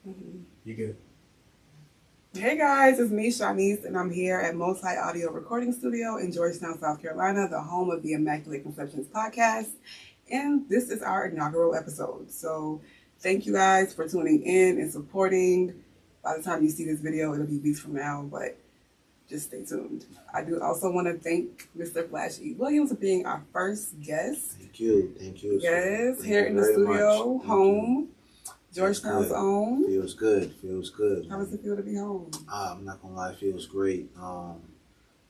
You good? Hey guys, it's me, Shawnice, and I'm here at Multi Audio Recording Studio in Georgetown, South Carolina, the home of the Immaculate Conceptions Podcast. And this is our inaugural episode. So thank you guys for tuning in and supporting. By the time you see this video, it'll be weeks from now, but just stay tuned. I do also want to thank Mr. Flash E. Williams for being our first guest. Thank you. Thank you. Yes, Thank here you in the very studio, much. home, Georgetown's own. Feels good. Feels good. How does it feel to be home? I'm not gonna lie, it feels great. A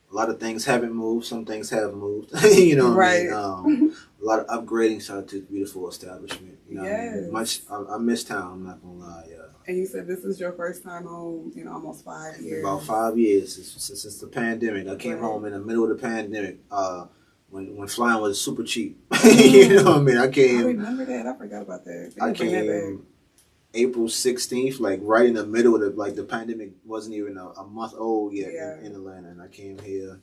lot of things haven't moved. Some things have moved. You know what Right. I mean? A lot of upgrading. Shout out to this beautiful establishment. You know Yes. what I mean? I miss town. I'm not gonna lie. And you said this is your first time home in almost 5 years. About 5 years since the pandemic. I came Right. home in the middle of the pandemic. When flying was super cheap. You know what I mean? I remember that. I forgot about that. I came April 16th, like right in the middle of the pandemic wasn't even a month old yet in Atlanta, and I came here,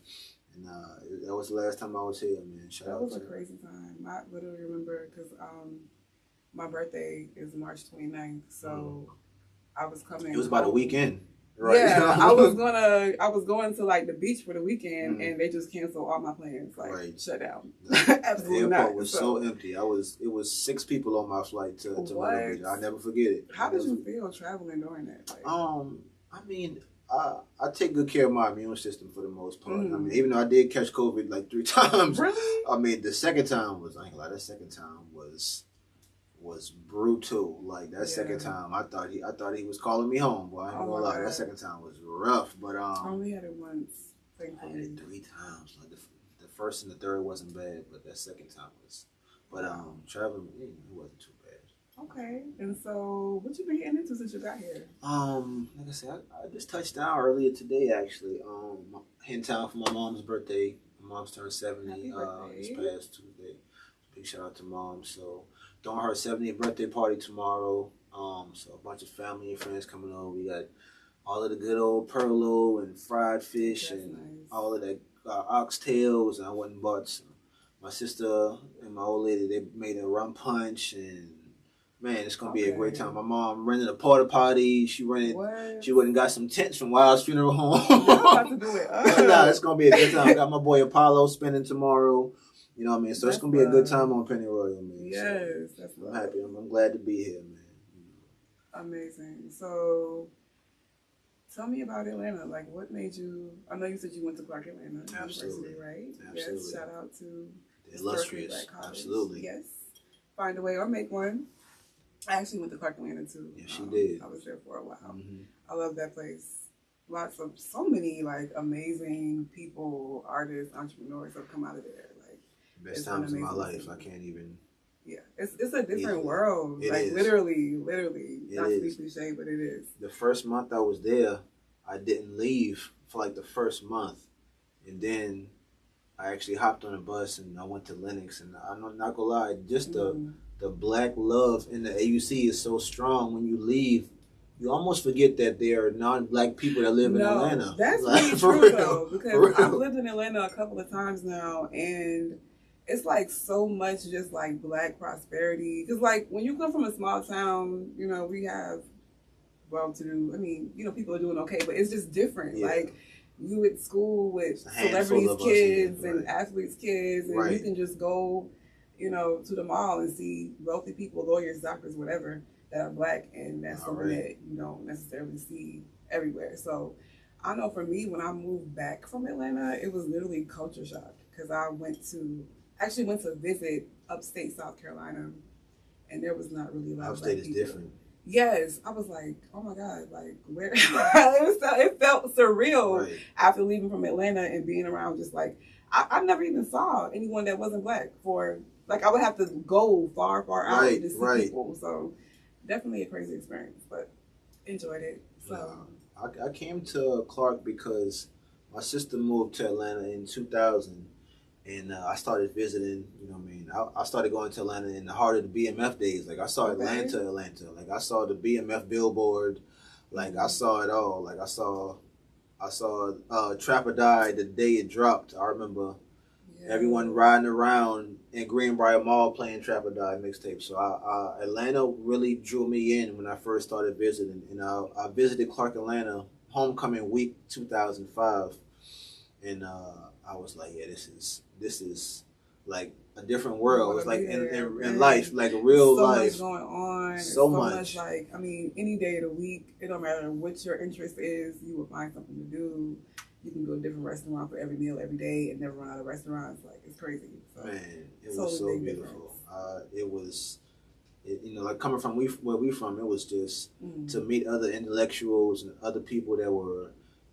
and that was the last time I was here, man. That was a crazy time. I literally remember because my birthday is March 29th, so I was coming. It was about a weekend. Right. Yeah, I was going to like the beach for the weekend, and they just canceled all my plans. Shut down. Absolutely the not. airport was so empty. It was 6 people on my flight to Myrtle Beach. I'll never forget it. How did you feel traveling during that? I mean, I take good care of my immune system for the most part. I mean, even though I did catch COVID like 3 times. Really? I mean, the second time was, I ain't gonna lie, that second time was brutal. Like that second time, I thought he was calling me home. Boy, I ain't gonna lie, that second time was rough. But I only had it once. Thankfully. I had it 3 times. Like the first and the third wasn't bad, but that second time was. But traveling, it wasn't too bad. Okay, and so what you been getting into since you got here? Like I said, I just touched down earlier today. Actually, in town for my mom's birthday. My mom's turned 70 this past Tuesday. Big shout out to mom. So. Doing her 70th birthday party tomorrow. So a bunch of family and friends coming over. We got all of the good old perlo and fried fish all of that oxtails. And I went and bought some. My sister and my old lady, they made a rum punch, and man, it's gonna be a great time. My mom rented a porta potty. She went and got some tents from Wild's Funeral Home. About to do it. Nah, it's gonna be a good time. I got my boy Apollo spending tomorrow. You know what I mean? So it's going to be a good time on Penny Royal, man. Yes, so I'm happy. I'm glad to be here, man. Amazing. So tell me about Atlanta. Like, what made you... I know you said you went to Clark Atlanta University, right? Absolutely. Yes, shout out to the illustrious. Absolutely. Yes. Find a way or make one. I actually went to Clark Atlanta, too. Yeah, she did. I was there for a while. I love that place. So many, like, amazing people, artists, entrepreneurs have come out of there. Best times of my life. I can't even. Yeah, it's a different world. It is. Literally. Not to be cliche, but it is. The first month I was there, I didn't leave for like the first month, and then I actually hopped on a bus and I went to Lenox. And I'm not gonna lie, just the black love in the AUC is so strong. When you leave, you almost forget that there are non-black people that live in Atlanta. That's really true though, because I've lived in Atlanta a couple of times now, and it's like so much just like black prosperity. Because like when you come from a small town, you know, we have well-to-do. I mean, you know, people are doing okay, but it's just different. Yeah. Like you at school with celebrities' kids and athletes' kids, and you can just go, you know, to the mall and see wealthy people, lawyers, doctors, whatever, that are black, and that's something that you don't necessarily see everywhere. So I know for me, when I moved back from Atlanta, it was literally culture shock because I actually went to visit upstate South Carolina, and there was not really a lot of black people. Upstate is different. Yes, I was like, oh my God, like where? It felt surreal after leaving from Atlanta and being around just like, I never even saw anyone that wasn't black for, like I would have to go far out to see people. So definitely a crazy experience, but enjoyed it. So I came to Clark because my sister moved to Atlanta in 2000. And I started visiting, you know what I mean? I started going to Atlanta in the heart of the BMF days. Like, I saw Atlanta. Like, I saw the BMF billboard. Like, I saw it all. Like, I saw Trap or Die the day it dropped. I remember everyone riding around in Greenbrier Mall playing Trap or Die mixtape. So Atlanta really drew me in when I first started visiting. And I visited Clark, Atlanta, homecoming week 2005. And I was like, yeah, this is like a different world. It's like in life, like a real life. So much going on. So much. Like, I mean, any day of the week, it don't matter what your interest is, you will find something to do. You can go to different restaurants for every meal every day and never run out of restaurants. Like, it's crazy. So, man, it was so beautiful. It was, like coming from where we from, it was just to meet other intellectuals and other people that were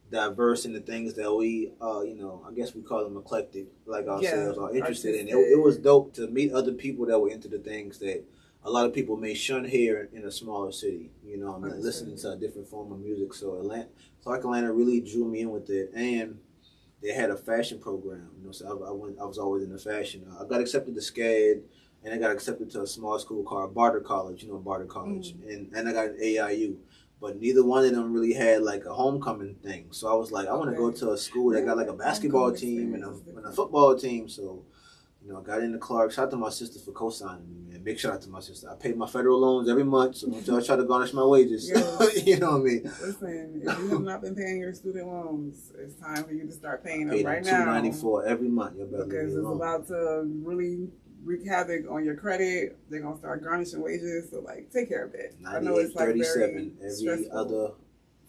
diverse in the things that we, I guess we call them eclectic, like ourselves, are interested in. It was dope to meet other people that were into the things that a lot of people may shun here in a smaller city, listening to a different form of music. So Clark, Atlanta really drew me in with it. And they had a fashion program, so I was always into fashion. I got accepted to SCAD, and I got accepted to a small school called Barter College, Barter College, and I got an AIU. But neither one of them really had like a homecoming thing. So I was like, I want to go to a school that got like a basketball team and a football team. So, I got into Clark. Shout out to my sister for co-signing me, man. Big shout out to my sister. I paid my federal loans every month, so don't y'all try to garnish my wages. Yes. You know what I mean? Listen, if you have not been paying your student loans, it's time for you to start paying them right now. $294 every month. Because it's about to really wreak havoc on your credit. They're gonna start garnishing wages, so like take care of it. I know it's like very every stressful. Other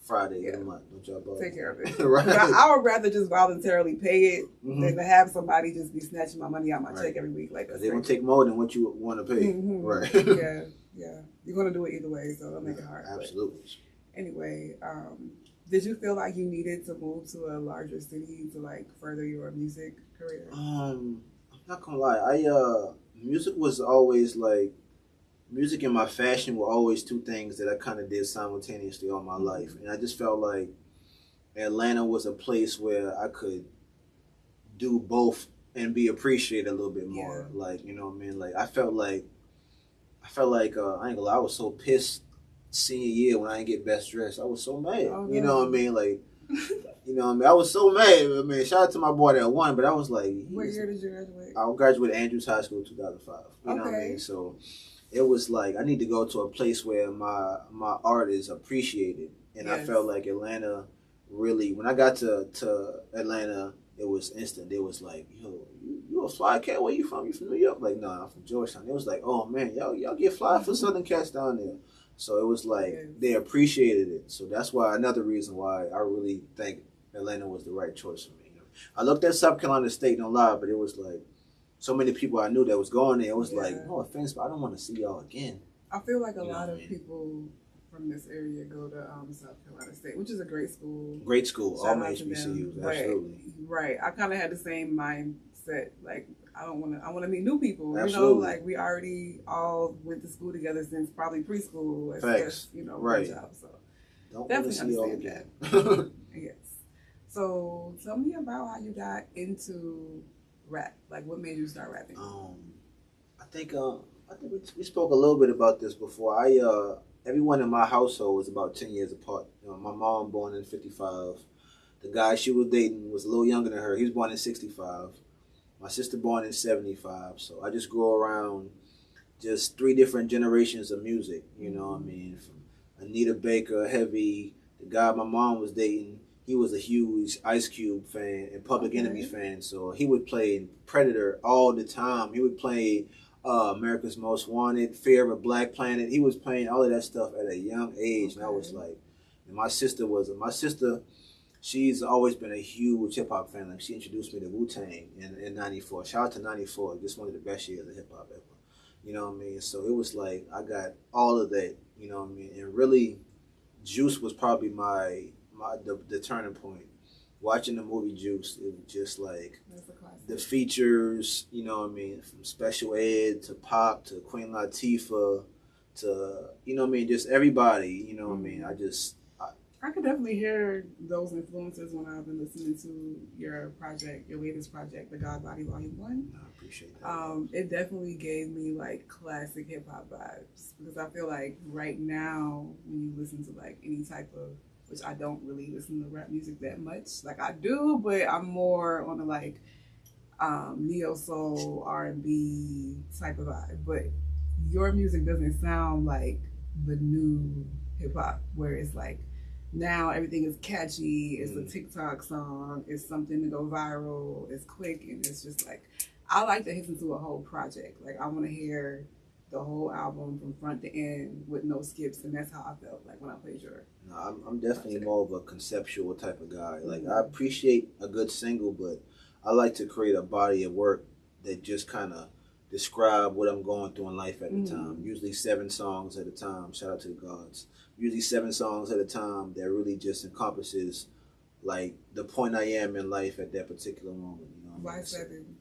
Friday of the month. Don't y'all bother. Take care of it. Right. But I would rather just voluntarily pay it than to have somebody just be snatching my money out my check every week. Like they're gonna take more than what you want to pay. Right. Yeah. You're gonna do it either way, so don't make it hard. Absolutely. But anyway, did you feel like you needed to move to a larger city to like further your music career? I'm not gonna lie. Music was always like, music and my fashion were always two things that I kind of did simultaneously all my life. And I just felt like Atlanta was a place where I could do both and be appreciated a little bit more. Yeah. Like, you know what I mean? Like, I felt like, I ain't gonna lie, I was so pissed senior year when I didn't get best dressed. I was so mad. Oh, no. You know what I mean? Like, you know what I mean? I was so mad. I mean, shout out to my boy that won, but I was like... What year did you graduate? I graduated Andrews High School in 2005. You know what I mean? So it was like, I need to go to a place where my art is appreciated. And I felt like Atlanta really... When I got to Atlanta, it was instant. It was like, yo, you a fly cat? Where you from? You from New York? Like, no, I'm from Georgetown. It was like, oh, man, y'all get fly for Southern cats down there. So it was like, they appreciated it. So that's why, another reason why I really think Atlanta was the right choice for me. I looked at South Carolina State, don't lie, but it was like, so many people I knew that was going there. It was like, no offense, but I don't want to see y'all again. I feel like a lot of people from this area go to South Carolina State, which is a great school. Great school, all my HBCUs, absolutely. Right, I kind of had the same mindset. Like, I want to meet new people. Absolutely. You know, like we already all went to school together since probably preschool. Facts. Right. Job, so don't definitely understand that. Yes. So tell me about how you got into rap. Like, what made you start rapping? I think we spoke a little bit about this before. Everyone in my household was about 10 years apart. My mom born in 55. The guy she was dating was a little younger than her. He was born in 65. My sister born in 75. So I just grew around just 3 different generations of music. You know what I mean? From Anita Baker, Heavy, the guy my mom was dating. He was a huge Ice Cube fan and Public Enemy fan, so he would play Predator all the time. He would play America's Most Wanted, Fear of a Black Planet. He was playing all of that stuff at a young age, and I was like, and my sister, she's always been a huge hip hop fan. Like, she introduced me to Wu-Tang in '94. Shout out to '94, just one of the best years of hip hop ever. You know what I mean? So it was like I got all of that. You know what I mean? And really, Juice was probably the turning point. Watching the movie Juice, it was just like the features, you know what I mean, from Special Ed to Pop to Queen Latifah to, you know what I mean, just everybody, you know what I mean. I could definitely hear those influences when I've been listening to your latest project, The God Body Volume 1. I appreciate that. It definitely gave me like classic hip hop vibes, because I feel like right now when you listen to like any type of, which I don't really listen to rap music that much. Like, I do, but I'm more on the like, neo soul, R&B type of vibe, but your music doesn't sound like the new hip hop where it's like now everything is catchy, it's a TikTok song, it's something to go viral, it's quick, and it's just like I like to listen to a whole project. Like I want to hear the whole album from front to end with no skips, and that's how I felt like when I played your. No, I'm definitely more of a conceptual type of guy. Like I appreciate a good single, but I like to create a body of work that just kind of describe what I'm going through in life at the time. Usually 7 songs at a time. Shout out to the gods. Usually 7 songs at a time that really just encompasses like the point I am in life at that particular moment. You know, why 7?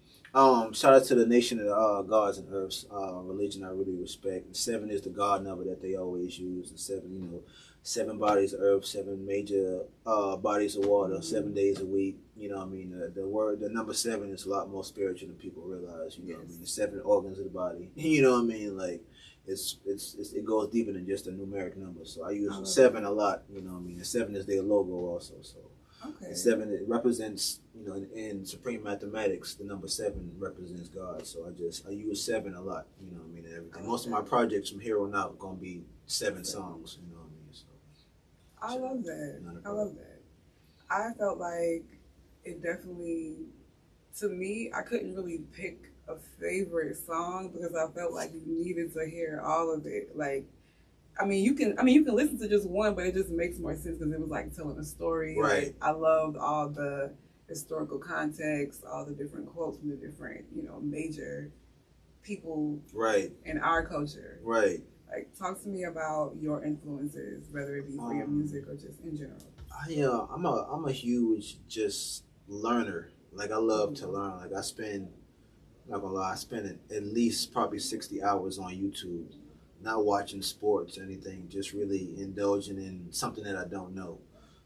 Shout out to the nation of the gods and earths, religion I really respect. And 7 is the God number that they always use. And 7, you know, 7 bodies of earth, 7 major bodies of water, 7 days a week. You know what I mean? The number 7 is a lot more spiritual than people realize. You know what I mean? The 7 organs of the body. You know what I mean? Like it goes deeper than just a numeric number. So I use 7 a lot. You know what I mean? And 7 is their logo also. So. Okay. 7 it represents, you know, in supreme mathematics, the number 7 represents God. So I use 7 a lot. You know what I mean? And everything. Most of my projects from here on out are gonna be 7 songs. You know what I mean? So I love that. I love that. I felt like it definitely, to me, I couldn't really pick a favorite song because I felt like you needed to hear all of it. Like, you can listen to just one, but it just makes more sense because it was like telling a story. Right. Like, I loved all the historical context, all the different quotes from the different, you know, major people in our culture. Right. Like, talk to me about your influences, whether it be for your music or just in general. I'm a huge just learner. Like I love to learn. Like I spend at least probably 60 hours on YouTube, not watching sports or anything, just really indulging in something that I don't know.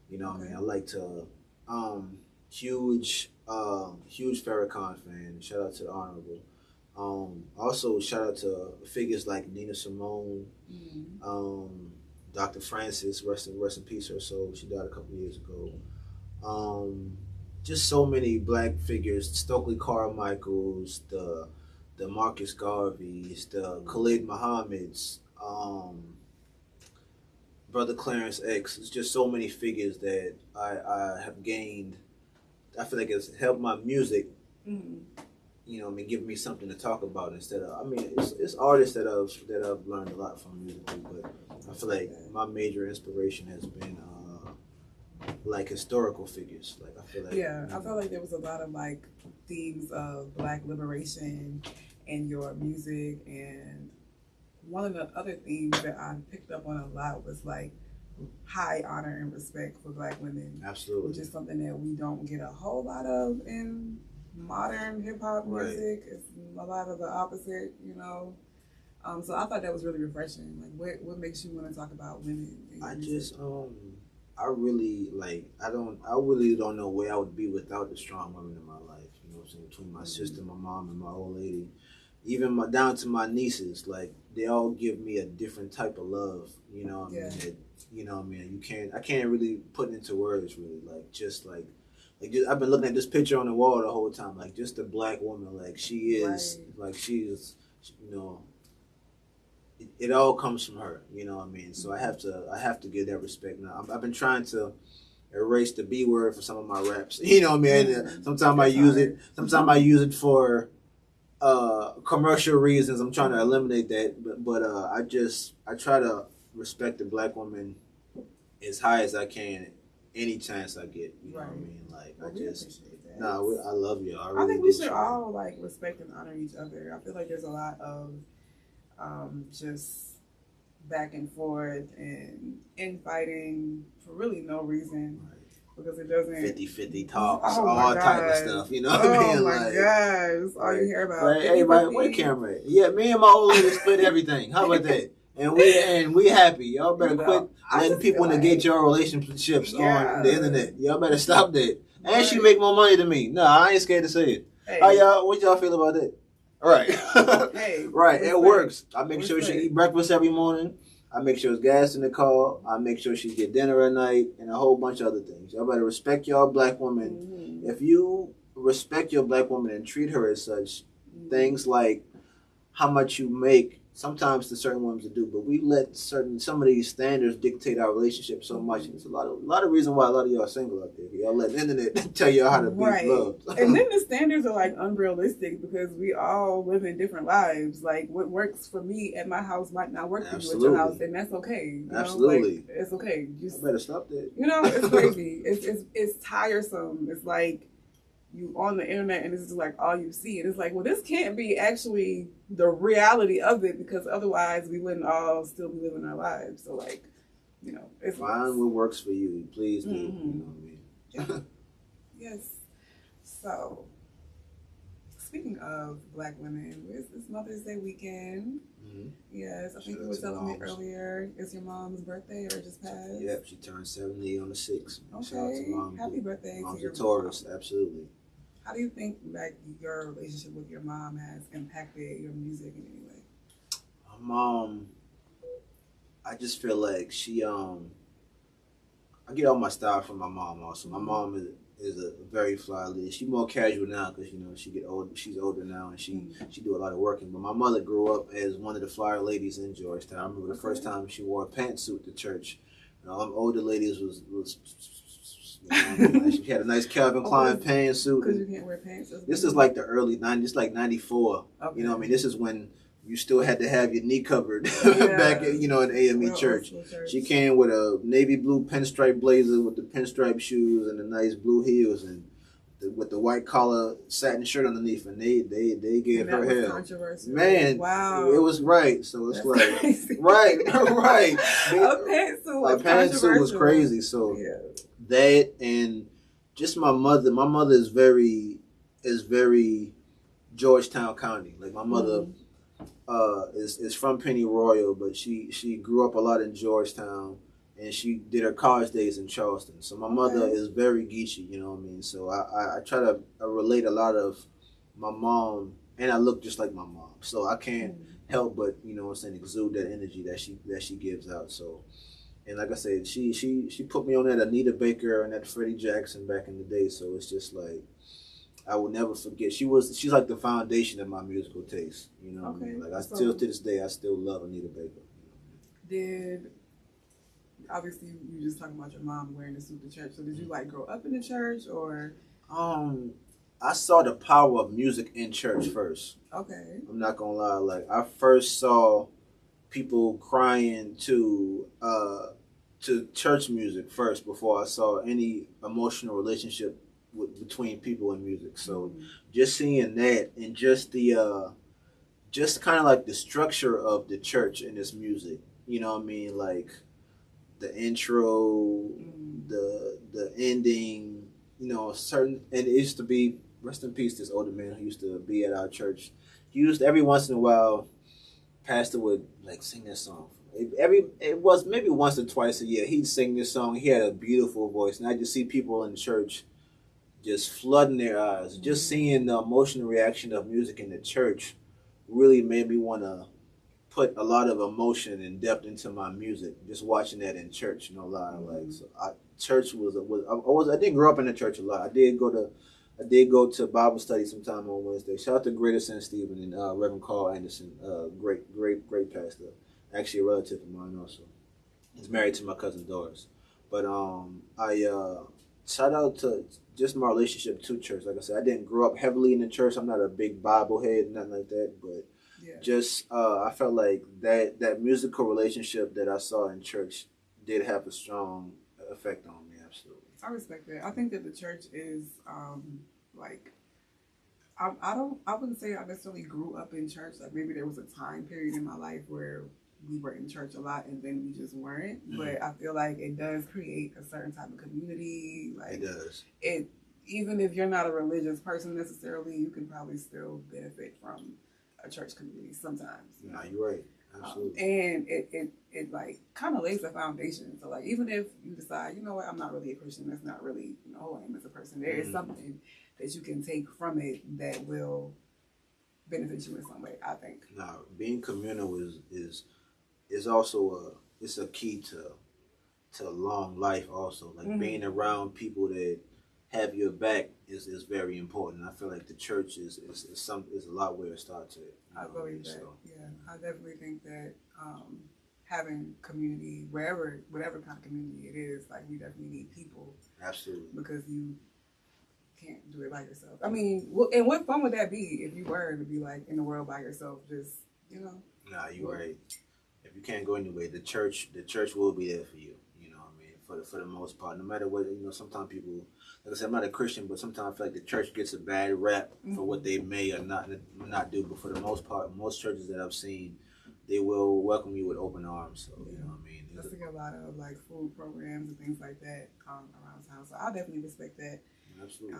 You know what I mean? I like to huge Farrakhan fan. Shout out to the Honorable. Also shout out to figures like Nina Simone, Dr. Francis, rest in peace her soul. She died a couple years ago. Just so many black figures, Stokely Carmichaels, the Marcus Garveys, the Khalid Muhammad's, Brother Clarence X. It's just so many figures that I have gained. I feel like it's helped my music, you know, give me something to talk about instead of, it's artists that I've learned a lot from musically, but I feel like my major inspiration has been like historical figures. Like I feel like I felt like there was a lot of like themes of Black liberation in your music, and one of the other themes that I picked up on a lot was like high honor and respect for Black women. Absolutely. Which is something that we don't get a whole lot of in modern hip hop music. It's a lot of the opposite, you know. So I thought that was really refreshing. Like, what makes you want to talk about women? I really don't know where I would be without the strong women in my life. You know what I'm saying? Between my sister, my mom, and my old lady, even down to my nieces, like they all give me a different type of love. You know what I mean? You know what I mean? I can't really put it into words. Really, I've been looking at this picture on the wall the whole time. Like just a Black woman, like she is, you know. It all comes from her, you know what I mean? So I have to give that respect now. I've been trying to erase the B word for some of my raps, you know what I mean? Sometimes I use it for commercial reasons. I'm trying to eliminate that, but I try to respect the Black woman as high as I can, any chance I get. You know what I mean? Like I love you. I think we should all like respect and honor each other. I feel like there's a lot of just back and forth and infighting for really no reason, because it doesn't 50-50 talks, all type of stuff, you know what I mean? Oh my gosh, that's all you hear about. Like, hey, where the camera at? Yeah, me and my old lady split everything. How about that? And we happy. Y'all better quit letting people negate your relationships on the internet. Y'all better stop that. And she make more money than me. No, I ain't scared to say it. Hey. What y'all feel about that? Right. Right. It works. I make sure she eat breakfast every morning. I make sure there's gas in the car. I make sure she get dinner at night and a whole bunch of other things. Y'all better respect y'all Black women. If you respect your black woman and treat her as such. Things like how much you make, sometimes to certain women to do, but we let some of these standards dictate our relationship so much. And it's a lot of reason why a lot of y'all are single out there. Y'all let the internet tell y'all how to be loved. And then the standards are like unrealistic because we all live in different lives. Like what works for me at my house might not work for you at your house, and that's okay. You Absolutely, like, it's okay. I better stop that. It's crazy. It's tiresome. It's like you on the internet and this is like all you see, and it's like, well, this can't be actually the reality of it, because otherwise we wouldn't all still be living our lives. So like, it's find what works for you. Please do. You know what I mean? Yes. So speaking of black women, it's Mother's Day weekend. Yes, I think you were telling me earlier. It's your mom's birthday or just passed? Yep, she turned 70 on the 6th. Okay. Shout out to Mom. Happy birthday Mom's to your a Taurus, mom. Absolutely. How do you think like your relationship with your mom has impacted your music in any way? My mom, I just feel like she I get all my style from my mom also. My mom is a very fly lady. She's more casual now because she's older now and she do a lot of working. But my mother grew up as one of the flyer ladies in Georgetown. I remember the first time she wore a pantsuit to church. Older ladies was she had a nice Calvin Klein pantsuit. Because you can't wear pants. This is like the early 90s, like 94. Okay. You know what I mean? This is when you still had to have your knee covered back at, in AME church. She came with a navy blue pinstripe blazer with the pinstripe shoes and the nice blue heels and with the white collar satin shirt underneath, and they gave her hell. Controversial. Man, wow, it was right. So it's like crazy. right. A pantsuit was crazy. So that, and just my mother. My mother is very Georgetown County. Like my mother is from Pennyroyal, but she grew up a lot in Georgetown. And she did her college days in Charleston. So my mother is very Geechee, you know what I mean? So I try to relate a lot of my mom, and I look just like my mom. So I can't help but, exude that energy that she gives out. So, and like I said, she put me on that Anita Baker and that Freddie Jackson back in the day. So it's just like, I will never forget. She's like the foundation of my musical taste. You know what I mean? Like to this day, I still love Anita Baker. Obviously, you were just talking about your mom wearing a suit to church. So did you like grow up in the church or? I saw the power of music in church first. Okay. I'm not gonna lie. Like I first saw people crying to church music first before I saw any emotional relationship between people and music. So just seeing that and just the just kind of like the structure of the church and this music. You know what I mean? Like the intro, the ending, certain, and it used to be, rest in peace, this older man who used to be at our church. He used to, every once in a while, pastor would like sing this song. It was maybe once or twice a year. He'd sing this song. He had a beautiful voice, and I just see people in church just flooding their eyes. Just seeing the emotional reaction of music in the church really made me want to put a lot of emotion and depth into my music. Just watching that in church, no lie. Like so, church I didn't grow up in the church a lot. I did go to Bible study sometime on Wednesday. Shout out to Greater St. Stephen and Reverend Carl Anderson, great pastor. Actually a relative of mine also. He's married to my cousin Doris. But I shout out to just my relationship to church. Like I said, I didn't grow up heavily in the church. I'm not a big Bible head, nothing like that, but just I felt like that musical relationship that I saw in church did have a strong effect on me. Absolutely, I respect that. I think that the church is like I wouldn't say I necessarily grew up in church. Like maybe there was a time period in my life where we were in church a lot and then we just weren't. But I feel like it does create a certain type of community. Like it does. Even if you're not a religious person necessarily, you can probably still benefit from a church community sometimes. No, you're right. Absolutely. And it like kind of lays a foundation. So like even if you decide, you know what, I'm not really a Christian, that's not really who I am as a person, there is something that you can take from it that will benefit you in some way, I think. Now, being communal is also a key to long life also. Like being around people that have your back is very important. I feel like the church is a lot where it starts at. I believe that. So. Yeah, I definitely think that having community, whatever kind of community it is, like we definitely need people. Absolutely. Because you can't do it by yourself. I mean, and what fun would that be if you were to be like in the world by yourself? Just Nah, you're right. If you can't go anywhere, the church will be there for you. You know what I mean? For the most part, no matter what, sometimes people, like I said, I'm not a Christian, but sometimes I feel like the church gets a bad rap for what they may or not do. But for the most part, most churches that I've seen, they will welcome you with open arms. So you know what I mean? There's a lot of like food programs and things like that around town. So I definitely respect that. Absolutely.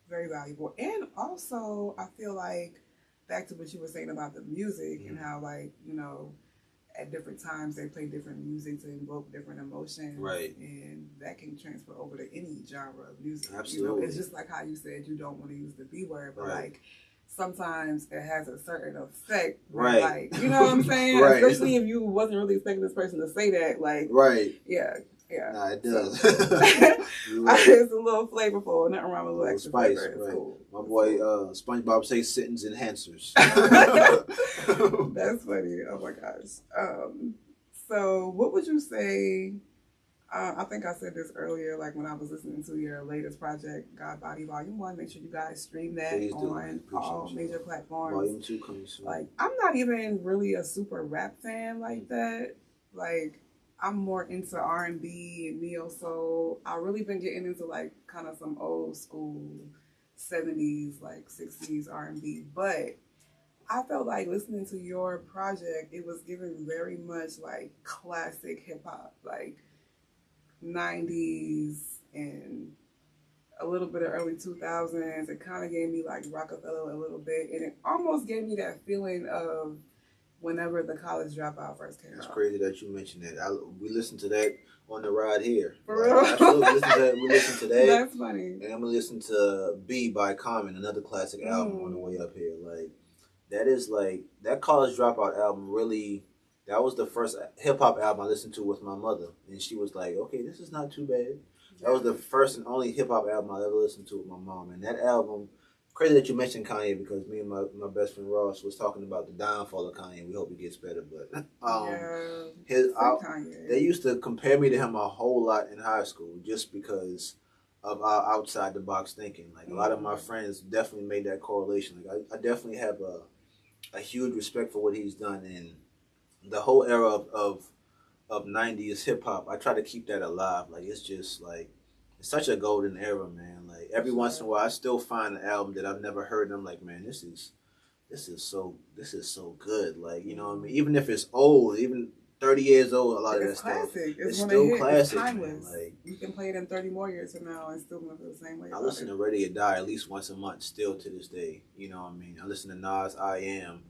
Very valuable. And also, I feel like back to what you were saying about the music and how like at different times they play different music to invoke different emotions. Right. And that can transfer over to any genre of music. Absolutely. It's just like how you said you don't want to use the B word, but like sometimes it has a certain effect. Right. Like, you know what I'm saying? Right. Especially if you wasn't really expecting this person to say that. Like, right. Yeah. Nah, it does. It's a little flavorful. Nothing wrong with a little extra spice. Flavor. It's cool. My boy SpongeBob says sentence enhancers. That's funny. Oh my gosh. So what would you say? I think I said this earlier, like when I was listening to your latest project, God Body Volume 1. Make sure you guys stream that on all major platforms. Volume 2 coming soon. Like, I'm not even really a super rap fan like that. Like, I'm more into R&B and neo soul. I've really been getting into like kind of some old school 70s, like 60s R&B. But I felt like listening to your project, it was giving very much like classic hip hop, like 90s and a little bit of early 2000s. It kind of gave me like Rockefeller a little bit, and it almost gave me that feeling of whenever the College Dropout first came out. It's crazy that you mentioned that. We listened to that on the ride here. For real? Absolutely. We listened to that. That's funny. And I'm going to listen to B by Common, another classic album on the way up here. Like, that is like, that College Dropout album really, that was the first hip-hop album I listened to with my mother. And she was like, okay, this is not too bad. That was the first and only hip-hop album I ever listened to with my mom. And that album, crazy that you mentioned Kanye, because me and my best friend Ross was talking about the downfall of Kanye. We hope he gets better, but they used to compare me to him a whole lot in high school just because of our outside the box thinking. Like a lot of my friends definitely made that correlation. Like I definitely have a huge respect for what he's done, and the whole era of 90s hip hop. I try to keep that alive. Like it's just like. It's such a golden era, man. Like every once in a while, I still find an album that I've never heard, and I'm like, man, this is so good. Like, you know what I mean? Even if it's old, even 30 years old, a lot of that stuff, it's still classic. It's timeless. Man. Like you can play it in 30 more years from now and still feel the same way. I listen to Ready or Die at least once a month, still to this day. You know what I mean? I listen to Nas, I Am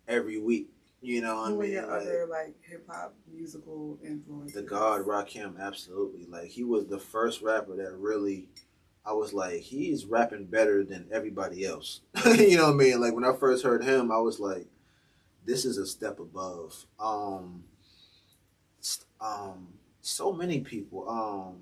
every week. You know what I mean? Who are your other like hip hop musical influences? The God Rakim, absolutely. Like he was the first rapper that really, I was like, he's rapping better than everybody else. You know what I mean? Like when I first heard him, I was like, this is a step above. So many people.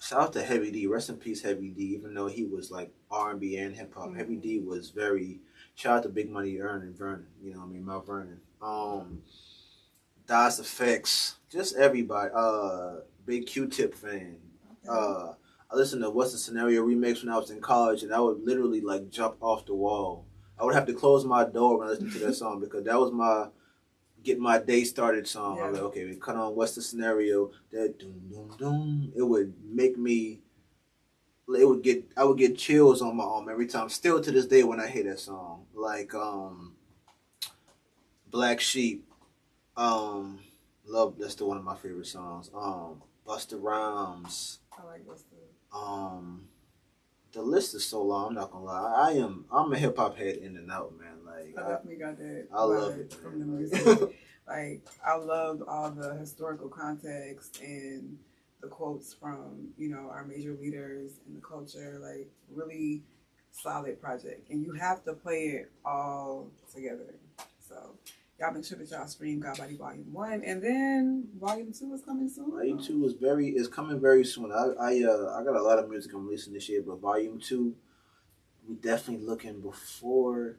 Shout out to Heavy D. Rest in peace, Heavy D. Even though he was like R&B and hip hop, Heavy D was very. Shout out to Big Money Vernon, you know what I mean, Mount Vernon. Das Effects, just everybody. Big Q-Tip fan. I listened to What's the Scenario remix when I was in college, and I would literally like jump off the wall. I would have to close my door when I listened to that song because that was my get my day started song. I was like, okay, we cut on What's the Scenario. That doom doom doom. It would make me. I would get chills on my arm every time. Still to this day when I hear that song, like Black Sheep, love. That's one of my favorite songs. Busta Rhymes. I like Busta. The list is so long. I'm not gonna lie. I'm a hip hop head in and out, man. Like I definitely got that. I love it from the music. Like I loved all the historical context and the quotes from, our major leaders in the culture, like really solid project. And you have to play it all together. So Y'all make sure that y'all stream God Body Volume 1, and then Volume 2 is coming soon. Volume 2 is coming very soon. I got a lot of music I'm releasing this year, but Volume 2, we definitely looking before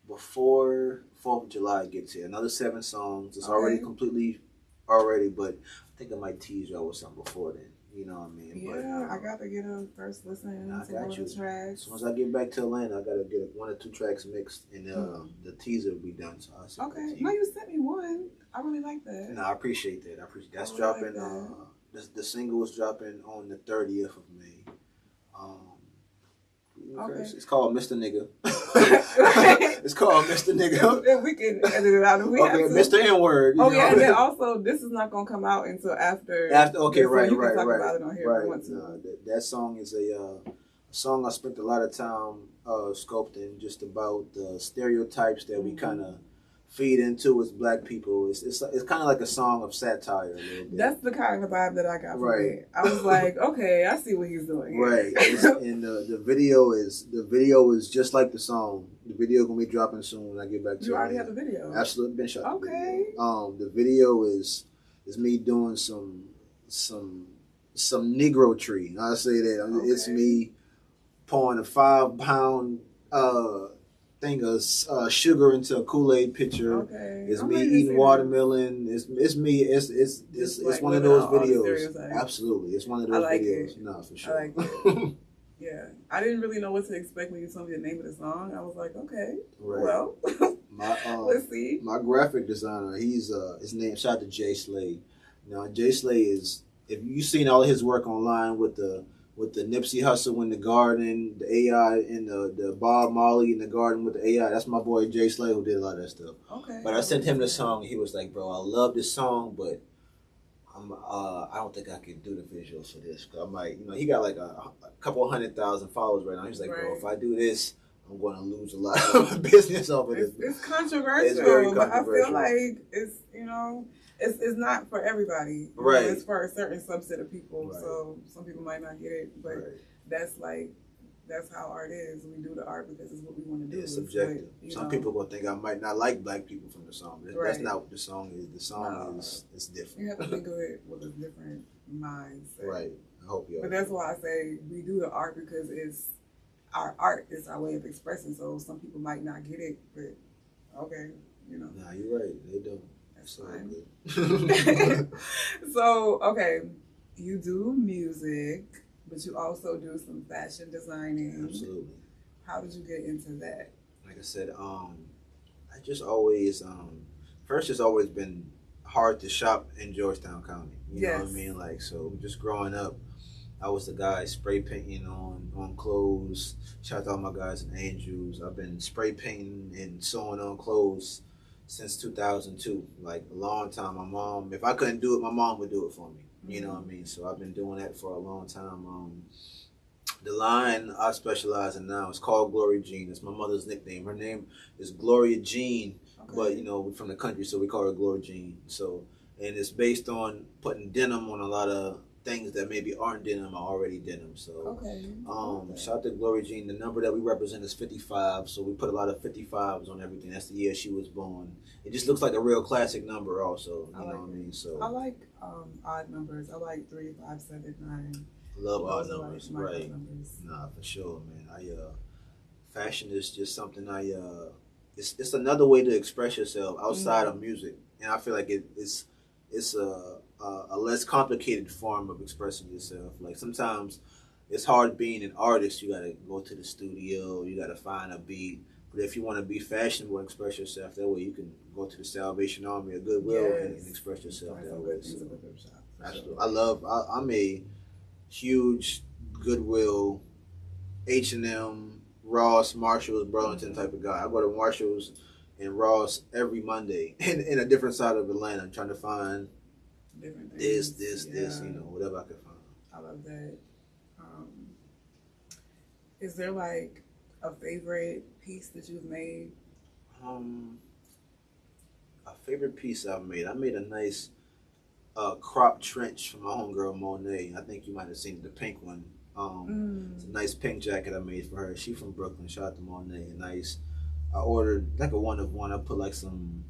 4th of July gets here. Another 7 songs. It's already completely but I think I might tease y'all with something before then. You know what I mean? Yeah, I got to get a first listen to one of the tracks. As soon as I get back to Atlanta, I got to get 1 or 2 tracks mixed, and the teaser will be done. So okay. No, you sent me one. I really like that. No, I appreciate that. That's dropping. The single is dropping on the 30th of May. Okay. It's called Mr. Nigga. It's called Mr. Nigga. We can edit it out if we have to. Mr. N-word. Yeah, and then also, this is not going to come out until after. Okay, right. You can talk about it on here if you want to. That song is a song I spent a lot of time sculpting, just about the stereotypes that we kind of feed into as Black people. It's kind of like a song of satire a little bit. That's the kind of vibe that I got from it. I was like, okay, I see what he's doing. Right. And the video is just like the song. The video gonna be dropping soon when I get back to it. You already have the video. Absolutely, been shot. Okay. The video is me doing some Negro tree. I say that. Okay. It's me pouring a 5-pound thing of sugar into a Kool-Aid pitcher. Okay. It's me eating watermelon. It's me. It's like one of those videos. Absolutely, it's one of those videos. No, for sure. I like it. Yeah, I didn't really know what to expect when you told me the name of the song. I was like, okay, well, let's see. My graphic designer, his name, shout out to Jay Slade. Now, Jay Slade is, if you've seen all of his work online with the Nipsey Hussle in the garden, the AI and the Bob Marley in the garden with the AI, that's my boy Jay Slade who did a lot of that stuff. Okay. But I sent him the song, and he was like, bro, I love this song, but I don't think I can do the visuals for this. Cause I'm like, he got like a couple 100,000 followers right now. He's like, bro, if I do this, I'm going to lose a lot of business over this. It's controversial, it's very controversial. But I feel like it's not for everybody. Right. It's for a certain subset of people. Right. So some people might not get it, but that's how art is. We do the art because it's what we want to do. It's subjective. Some people going to think I might not like Black people from the song. That's not what the song is. The song is different. You have to think of it with a different mindset. Right. I hope you. But that's why I say we do the art because it's our art. It's our way of expressing. So some people might not get it, but okay, Nah, you're right. They don't. That's fine. Good. So, okay, you do music, but you also do some fashion designing. Absolutely. How did you get into that? Like I said, I just always, first it's always been hard to shop in Georgetown County. You know what I mean? Like, so just growing up, I was the guy spray painting on clothes. Shout out to all my guys in Angels. I've been spray painting and sewing on clothes since 2002, like a long time. My mom, if I couldn't do it, my mom would do it for me. You know what I mean? So I've been doing that for a long time. The line I specialize in now is called Gloria Jean. It's my mother's nickname. Her name is Gloria Jean, but we're from the country, so we call her Gloria Jean. So, and it's based on putting denim on a lot of things that maybe aren't denim are already denim. So, shout out to Gloria Jean. The number that we represent is 55. So we put a lot of 55s on everything. That's the year she was born. It just looks like a real classic number, also. You know what I mean? So I like odd numbers. I like 3, 5, 7, 9. Love odd numbers, right? Nah, for sure, man. Fashion is just something it's another way to express yourself outside of music, and I feel like it's a less complicated form of expressing yourself. Like sometimes it's hard being an artist. You gotta go to the studio. You gotta find a beat. But if you want to be fashionable and express yourself that way, you can go to the Salvation Army or Goodwill and express yourself that way. So, absolutely. I'm a huge Goodwill, H&M, Ross, Marshalls, Burlington type of guy. I go to Marshalls and Ross every Monday in a different side of Atlanta, trying to find different things. this, whatever I could find. I love that. Is there like a favorite piece that you've made? A favorite piece I've made. I made a nice crop trench for my homegirl Monet. I think you might have seen the pink one. It's a nice pink jacket I made for her. She's from Brooklyn. Shout out to Monet. I ordered like a one of one. I put like some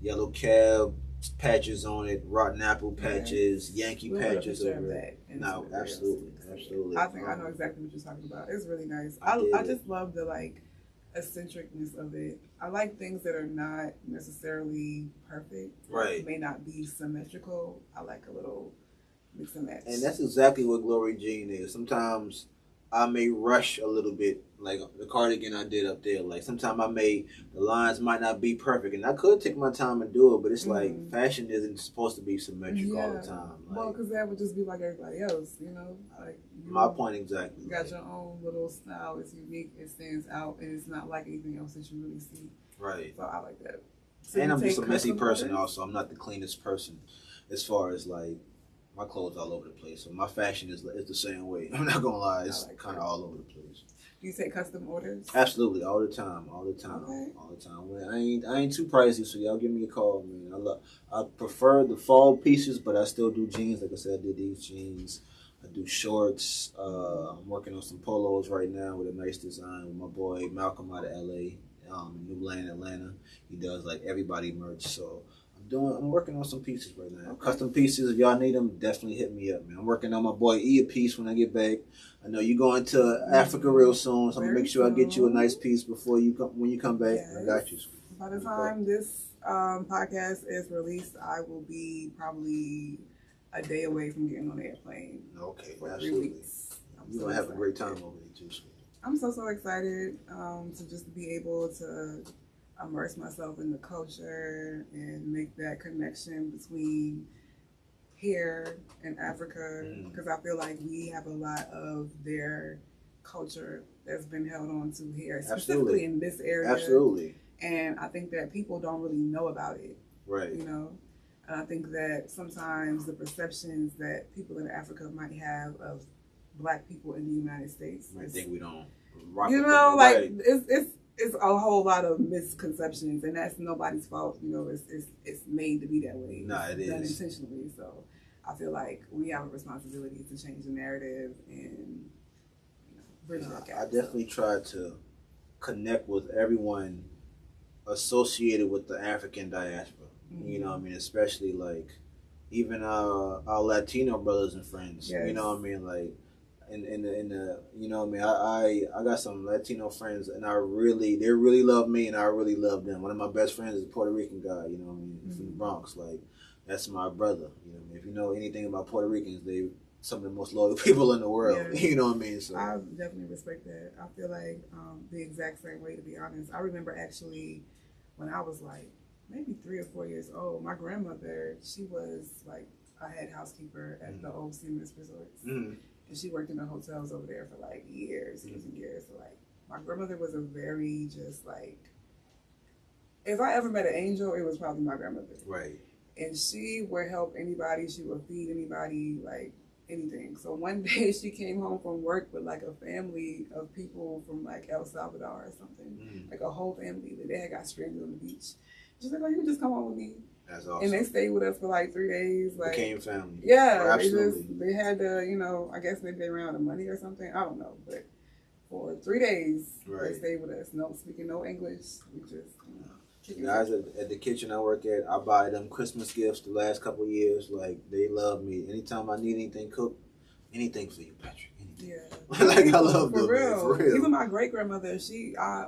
yellow cab patches on it, rotten apple patches, Yankee patches over it. No, absolutely. I think I know exactly what you're talking about. It's really nice. I just love the eccentricness of it. I like things that are not necessarily perfect. Right. May not be symmetrical. I like a little mix and match. And that's exactly what Glory Jean is. Sometimes I may rush a little bit, like the cardigan I did up there. Like sometimes the lines might not be perfect, and I could take my time and do it, but it's like fashion isn't supposed to be symmetrical all the time. Like, well, because that would just be like everybody else, Like my point exactly. You got your own little style. It's unique. It stands out, and it's not like anything else that you really see. Right. So I like that. So and I'm just a messy person also. I'm not the cleanest person as far as like my clothes all over the place. So my fashion is the same way. I'm not gonna lie, it's kind of all over the place. Do you take custom orders? Absolutely, all the time. Okay. All the time. Well, I ain't too pricey, so y'all give me a call, man. I prefer the fall pieces, but I still do jeans. Like I said, I did these jeans. I do shorts. I'm working on some polos right now with a nice design with my boy Malcolm out of LA, New Land, Atlanta. He does like everybody merch, so. I'm working on some pieces right now. Okay. Custom pieces. If y'all need them, definitely hit me up, man. I'm working on my boy E a piece when I get back. I know you're going to Africa real soon, so I'm gonna make sure I get you a nice piece before you come when you come back. Yes. I got you. By the time this podcast is released, I will be probably a day away from getting on the airplane. Okay, for absolutely. 3 weeks. You're gonna have a great time over there too. I'm so excited to just be able to immerse myself in the culture and make that connection between here and Africa, because I feel like we have a lot of their culture that's been held on to here, specifically in this area. Absolutely. And I think that people don't really know about it. Right. And I think that sometimes the perceptions that people in Africa might have of Black people in the United States, I think we don't. It's a whole lot of misconceptions, and that's nobody's fault. It's made to be that way. No, it is done intentionally. So I feel like we have a responsibility to change the narrative and bridge that gap. I definitely try to connect with everyone associated with the African diaspora. Mm-hmm. Especially like even our Latino brothers and friends. Yes. Like. In the I got some Latino friends, and they really love me, and I really love them. One of my best friends is a Puerto Rican guy, from the Bronx. Like, that's my brother. If you know anything about Puerto Ricans, they some of the most loyal people in the world. Yeah. So I definitely respect that. I feel like the exact same way, to be honest. I remember actually when I was like maybe 3 or 4 years old, my grandmother, she was like a head housekeeper at the old Seamless Resorts. Mm-hmm. And she worked in the hotels over there for like years and years. So like my grandmother was a very just like, if I ever met an angel, it was probably my grandmother. Right. And she would help anybody. She would feed anybody, like anything. So one day she came home from work with like a family of people from like El Salvador or something, like a whole family that they had got stranded on the beach. She's like, "Oh, you can just come home with me." That's awesome. And they stayed with us for like 3 days. Like, became family. Yeah. Absolutely. They had to, I guess maybe they ran out of money or something. I don't know. But for 3 days, They stayed with us. No speaking no English. We just, guys at the kitchen I work at, I buy them Christmas gifts the last couple of years. Like, they love me. Anytime I need anything cooked, anything for you, Patrick. Anything. Yeah. Like, I love them, for real. Even my great-grandmother,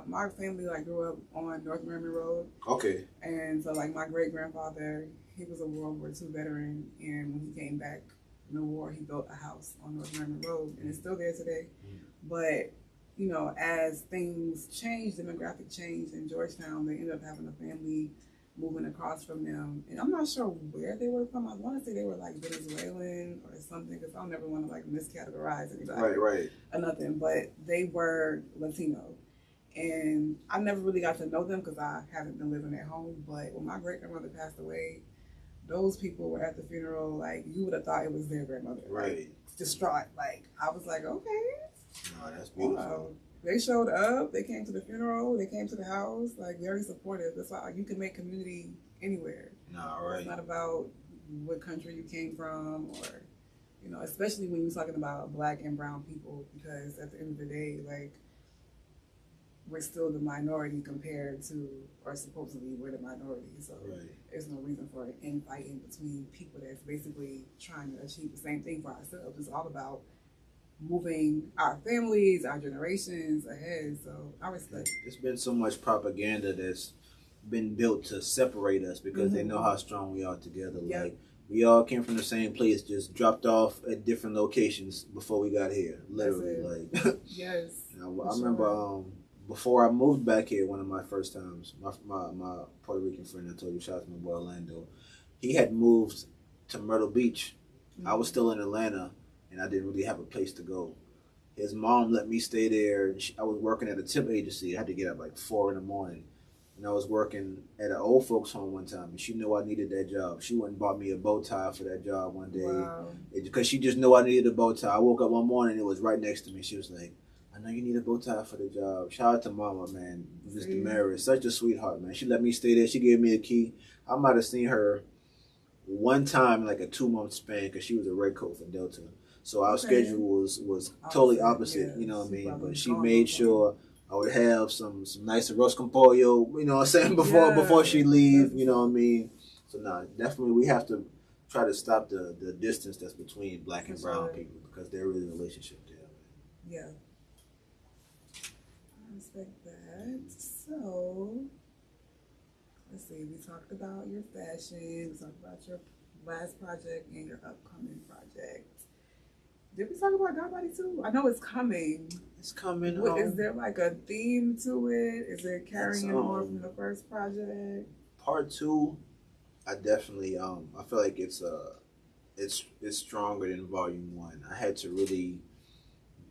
my family, like, grew up on North Miami Road. Okay. And so, like, my great-grandfather, he was a World War II veteran, and when he came back in the war, he built a house on North Miami Road, and it's still there today. But, as things changed, demographic changed in Georgetown, they ended up having a family moving across from them. And I'm not sure where they were from. I want to say they were like Venezuelan or something, because I don't ever want to like miscategorize anybody. Right. Or nothing, but they were Latino. And I never really got to know them because I haven't been living at home. But when my great grandmother passed away, those people were at the funeral. Like, you would have thought it was their grandmother. Right. Like, distraught. Like, I was like, okay. No, that's beautiful. They showed up. They came to the funeral. They came to the house. Like, very supportive. That's why you can make community anywhere. No, right. It's not about what country you came from, or, especially when you're talking about Black and brown people, because at the end of the day, like, we're still the minority compared to, or supposedly we're the minority. So there's no reason for an infighting between people that's basically trying to achieve the same thing for ourselves. It's all about moving our families, our generations ahead. So I respect. There's been so much propaganda that's been built to separate us because they know how strong we are together. Yep. Like, we all came from the same place, just dropped off at different locations before we got here. Literally, like. Yes. I remember before I moved back here, one of my first times, my Puerto Rican friend, I told you, shout out to my boy Orlando, he had moved to Myrtle Beach. I was still in Atlanta, and I didn't really have a place to go. His mom let me stay there. I was working at a temp agency. I had to get up like 4 a.m. And I was working at an old folks home one time, and she knew I needed that job. She went and bought me a bow tie for that job one day. Because she just knew I needed a bow tie. I woke up one morning, it was right next to me. She was like, I know you need a bow tie for the job. Shout out to Mama, man. Mr. Mary, such a sweetheart, man. She let me stay there. She gave me a key. I might have seen her one time in like a 2-month span because she was a red coat for Delta. So our schedule was totally opposite, you know what I mean? But she made sure I would have some nice arroz con pollo, you know what I'm saying, before she leave, you know what I mean? So definitely we have to try to stop the distance that's between black and brown people because there is a relationship there. Yeah. I respect that. So let's see, we talked about your fashion, we talked about your last project and your upcoming project. Did we talk about God Body too? I know it's coming. It's coming. Is there like a theme to it? Is it carrying on from the first project? Part 2, I definitely I feel like it's stronger than volume 1. I had to really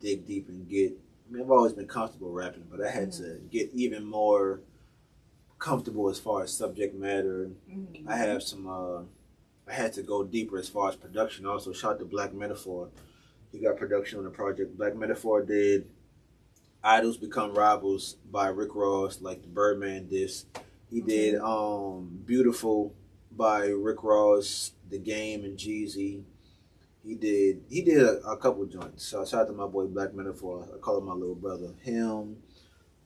dig deep and I've always been comfortable rapping, but I had to get even more comfortable as far as subject matter. I have I had to go deeper as far as production. Also, shout out to Black Metaphor. He got production on the project. Black Metaphor did Idols Become Rivals by Rick Ross, like the Birdman disc. He did Beautiful by Rick Ross, The Game and Jeezy. He did a couple joints. So shout out to my boy Black Metaphor. I call him my little brother. Him.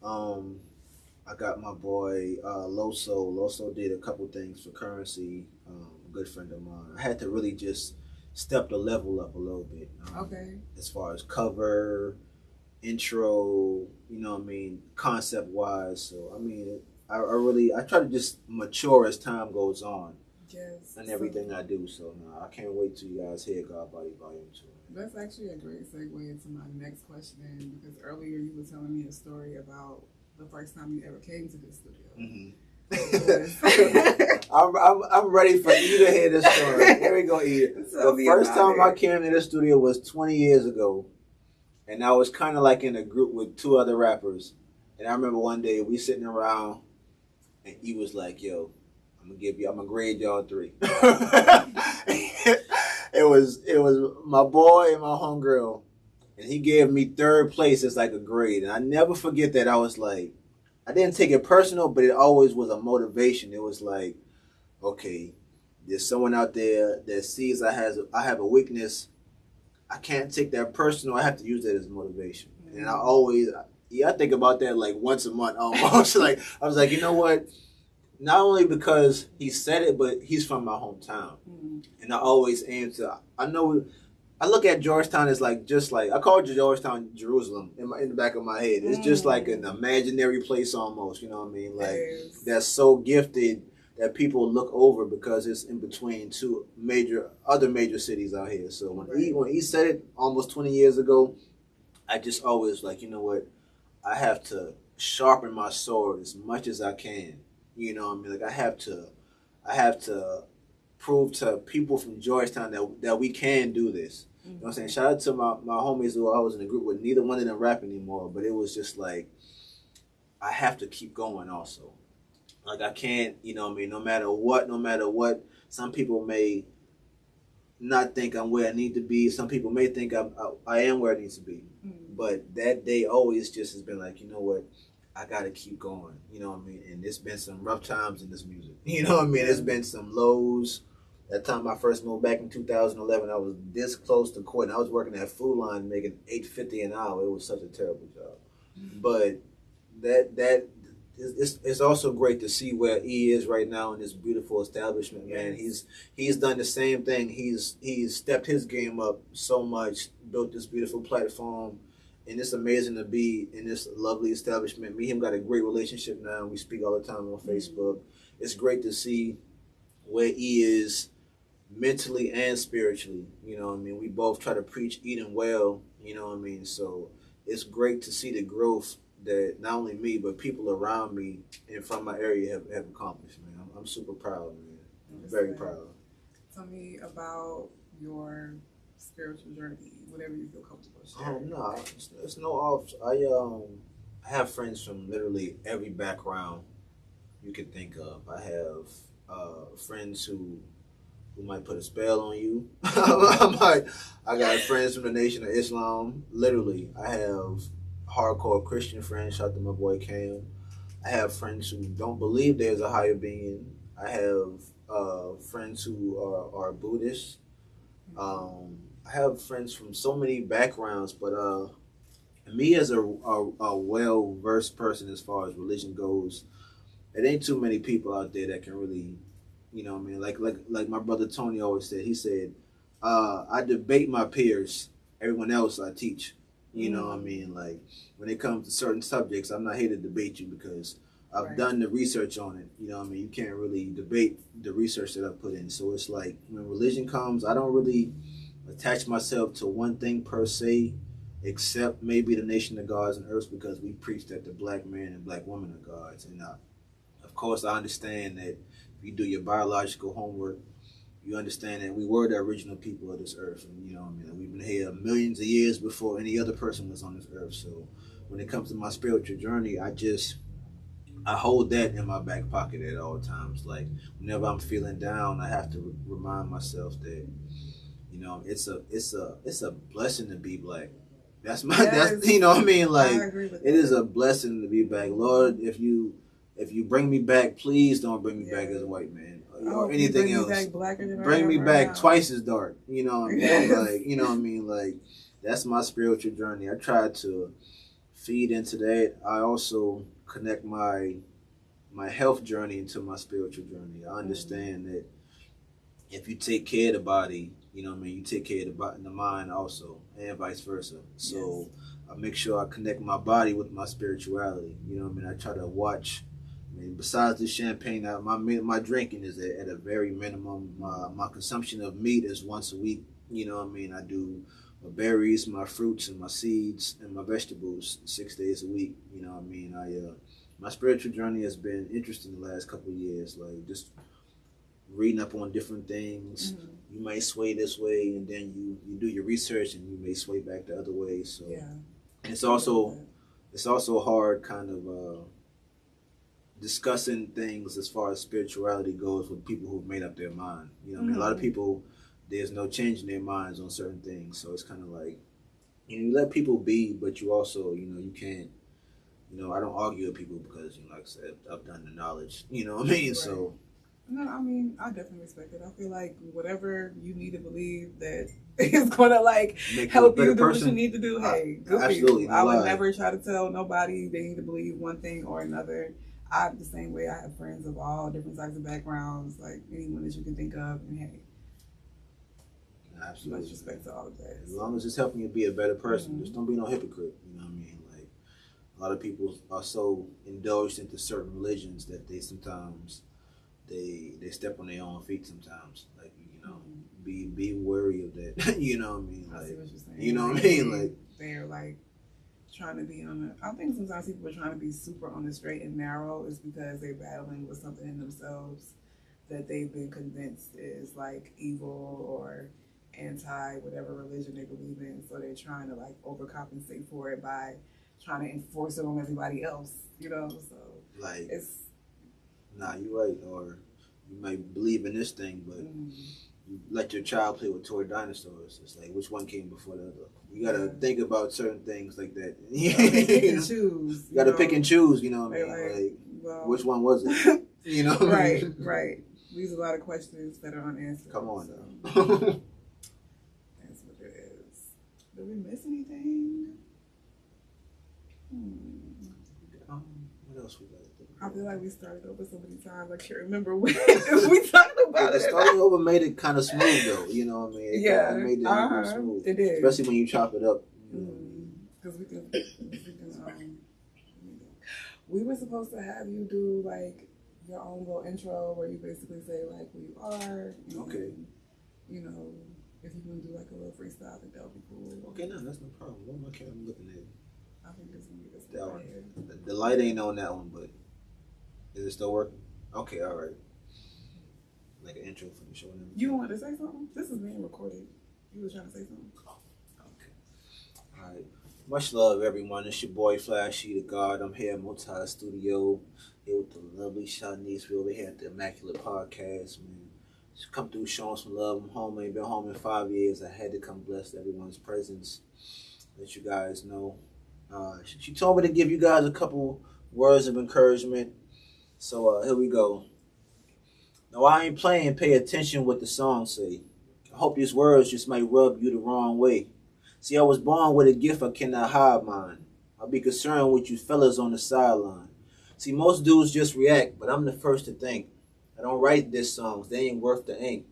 I got my boy Loso. Loso did a couple things for Currency. A good friend of mine. I had to really just step the level up a little bit. As far as cover, intro, you know what I mean, concept wise. So I mean, I try to just mature as time goes on. Yes. And everything I do. So I can't wait till you guys hear God Body Volume 2. That's actually a great segue into my next question because earlier you were telling me a story about the first time you ever came to this studio. I'm ready for you to hear this story. Here we go, Eda. The first time I came to the studio was 20 years ago, and I was kind of like in a group with 2 other rappers. And I remember one day we sitting around, and he was like, "Yo, I'm gonna grade y'all 3." It was my boy and my homegirl, and he gave me 3rd place as like a grade. And I never forget that. I was like, I didn't take it personal, but it always was a motivation. It was like, okay, there's someone out there that sees I have a weakness. I can't take that personal. I have to use that as motivation. And I think about that like once a month almost. Like I was like, you know what? Not only because he said it, but he's from my hometown. And I always aim to, I look at Georgetown as like, just like, I call Georgetown Jerusalem in the back of my head. It's just like an imaginary place almost, you know what I mean? Like, that's so gifted that people look over because it's in between 2 other major cities out here. So when he said it almost 20 years ago, I just always like, you know what? I have to sharpen my sword as much as I can. You know what I mean? Like, I have to prove to people from Georgetown that we can do this. You know what I'm saying? Shout out to my homies who I was in a group with. Neither one of them rap anymore, but it was just like, I have to keep going also. Like, I can't, you know what I mean? No matter what, some people may not think I'm where I need to be. Some people may think I am where I need to be. But that day always just has been like, you know what? I gotta keep going, you know what I mean? And there's been some rough times in this music, you know what I mean? There's been some lows. That time I first moved back in 2011, I was this close to quitting. I was working at Food Line making $8.50 an hour. It was such a terrible job. But it's also great to see where he is right now in this beautiful establishment, man. He's done the same thing. He's stepped his game up so much, built this beautiful platform, and it's amazing to be in this lovely establishment. Me and him got a great relationship now. We speak all the time on Facebook. It's great to see where he is mentally and spiritually. You know what I mean? We both try to preach eating well, you know what I mean? So it's great to see the growth that not only me but people around me and from my area have accomplished, man. I'm super proud, man. I'm very proud. Tell me about your spiritual journey, whatever you feel comfortable sharing. No, it's no off. I have friends from literally every background you can think of. I have friends who might put a spell on you. I got friends from the Nation of Islam. Literally, I have hardcore Christian friends. Shout out to my boy Cam. I have friends who don't believe there's a higher being. I have friends who are Buddhists. I have friends from so many backgrounds, but me as a well-versed person as far as religion goes, it ain't too many people out there that can really, you know what I mean? Like my brother Tony always said. He said, I debate my peers. Everyone else I teach. You know what I mean? Like, when it comes to certain subjects, I'm not here to debate you because I've done the research on it. You know what I mean? You can't really debate the research that I put in. So it's like, when religion comes, I don't really attach myself to one thing per se, except maybe the nation of gods and earth, because we preach that the black man and black woman are gods. And of course, I understand that if you do your biological homework, you understand that we were the original people of this earth, and you know what I mean? We've been here millions of years before any other person was on this earth. So when it comes to my spiritual journey, I hold that in my back pocket at all times. Like, whenever I'm feeling down, I have to remind myself that, you know, it's a blessing to be black. That's you know what I mean? Like, it is a blessing to be back. Lord, if you bring me back, please don't bring me back as a white man. Or anything else. Bring me back twice as dark. You know what I mean? Like, you know what I mean? Like, that's my spiritual journey. I try to feed into that. I also connect my health journey into my spiritual journey. I understand that if you take care of the body, you know what I mean, you take care of the mind also, and vice versa. So I make sure I connect my body with my spirituality. You know what I mean? I try to watch. I mean, besides the champagne, my drinking is at a very minimum. My consumption of meat is once a week. You know what I mean? I do my berries, my fruits, and my seeds, and my vegetables 6 days a week. You know what I mean? My spiritual journey has been interesting the last couple of years. Like, just reading up on different things. You may sway this way, and then you do your research, and you may sway back the other way. So it's also hard, kind of. Discussing things as far as spirituality goes with people who've made up their mind. You know what I mean? A lot of people, there's no change in their minds on certain things. So it's kind of like, you know, you let people be, but you also, you know, you can't, you know, I don't argue with people because, you know, like I said, I've done the knowledge. You know what I mean? Right. So. No, I mean, I definitely respect it. I feel like whatever you need to believe that is going to, like, help you do what you need to do, hey, good for you. I would never try to tell nobody they need to believe one thing or another. I'm the same way. I have friends of all different types of backgrounds, like anyone that you can think of, and hey, absolutely, much respect to all of that. As long as it's helping you be a better person, just don't be no hypocrite. You know what I mean? Like, a lot of people are so indulged into certain religions that they sometimes they step on their own feet. Sometimes, like, you know, be wary of that. You know what I mean? Like, I see what you're saying. You know what I mean? Like, they're like trying to be on I think sometimes people are trying to be super on the straight and narrow is because they're battling with something in themselves that they've been convinced is like evil or anti whatever religion they believe in. So they're trying to like overcompensate for it by trying to enforce it on everybody else, you know? So like, it's... Nah, you're right. Or you might believe in this thing, but you let your child play with toy dinosaurs. It's like, which one came before the other? You gotta think about certain things like that. Pick and choose. You gotta pick and choose, you know what I mean? Like, well, which one was it? You know what I mean? Right. These are a lot of questions that are unanswered. Come on now. That's what it is. Did we miss anything? I feel like we started over so many times. I can't remember when we talked about it. Starting over made it kind of smooth, though. You know what I mean? It made it smooth. It did. Especially when you chop it up. Because we were supposed to have you do like your own little intro where you basically say like who you are. Okay. You know, if you want to do like a little freestyle, I think that would be cool. Okay, no, that's no problem. What am I looking at? I think this one is that one. The light ain't on that one, but is it still working? Okay, all right. Like an intro for the show. You wanted to say something? This is being recorded. You were trying to say something? Oh, okay. All right. Much love, everyone. It's your boy, Flashy the God. I'm here at Multi Studio, here with the lovely Shawnice. We're over here at the Immaculate Podcast, man. Just come through showing some love. I'm home. I ain't been home in 5 years. I had to come bless everyone's presence. Let you guys know. She told me to give you guys a couple words of encouragement. So here we go. No, I ain't playing. Pay attention what the song say. I hope these words just might rub you the wrong way. See, I was born with a gift I cannot hide mine. I'll be concerned with you fellas on the sideline. See, most dudes just react, but I'm the first to think. I don't write diss songs. They ain't worth the ink.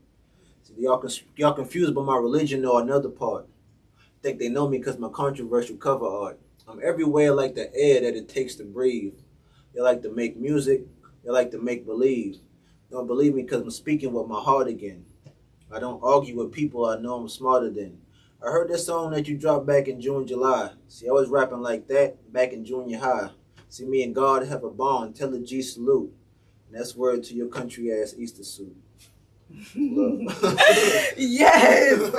See, y'all confused about my religion or another part. Think they know me because my controversial cover art. I'm everywhere like the air that it takes to breathe. They like to make music. They like to make believe. Don't believe me because I'm speaking with my heart again. I don't argue with people I know I'm smarter than. I heard this song that you dropped back in June, July. See, I was rapping like that back in junior high. See, me and God have a bond. Tell the G salute. And that's word to your country ass Easter suit. Yes.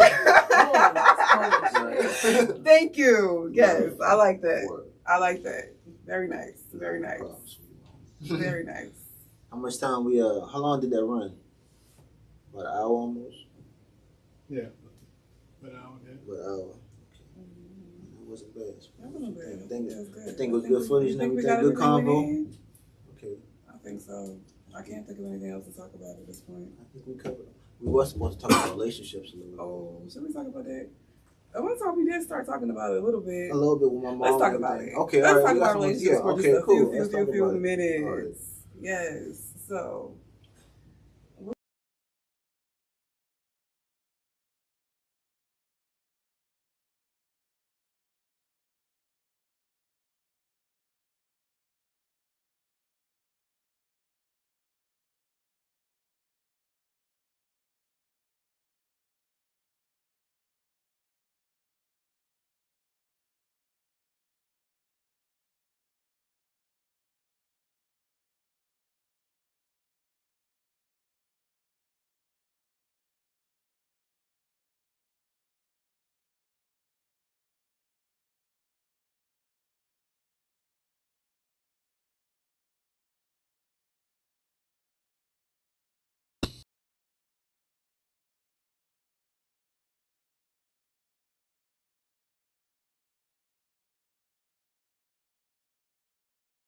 Thank you. Yes, I like that. I like that. Very nice. Very nice. Very nice. How much time how long did that run? About an hour almost? Yeah. About an hour. About an hour. Okay. It wasn't bad. That wasn't bad. I think it was good footage and everything. Good convo. Okay. I think so. I can't think of anything else to talk about at this point. I think we covered it. We were supposed to talk about relationships a little bit. Oh, should we talk about that? At one time we did start talking about it a little bit. A little bit with my mom. Let's talk about it. Okay, Let's all right. talk about relationships for just a few minutes. Right. Yes. So,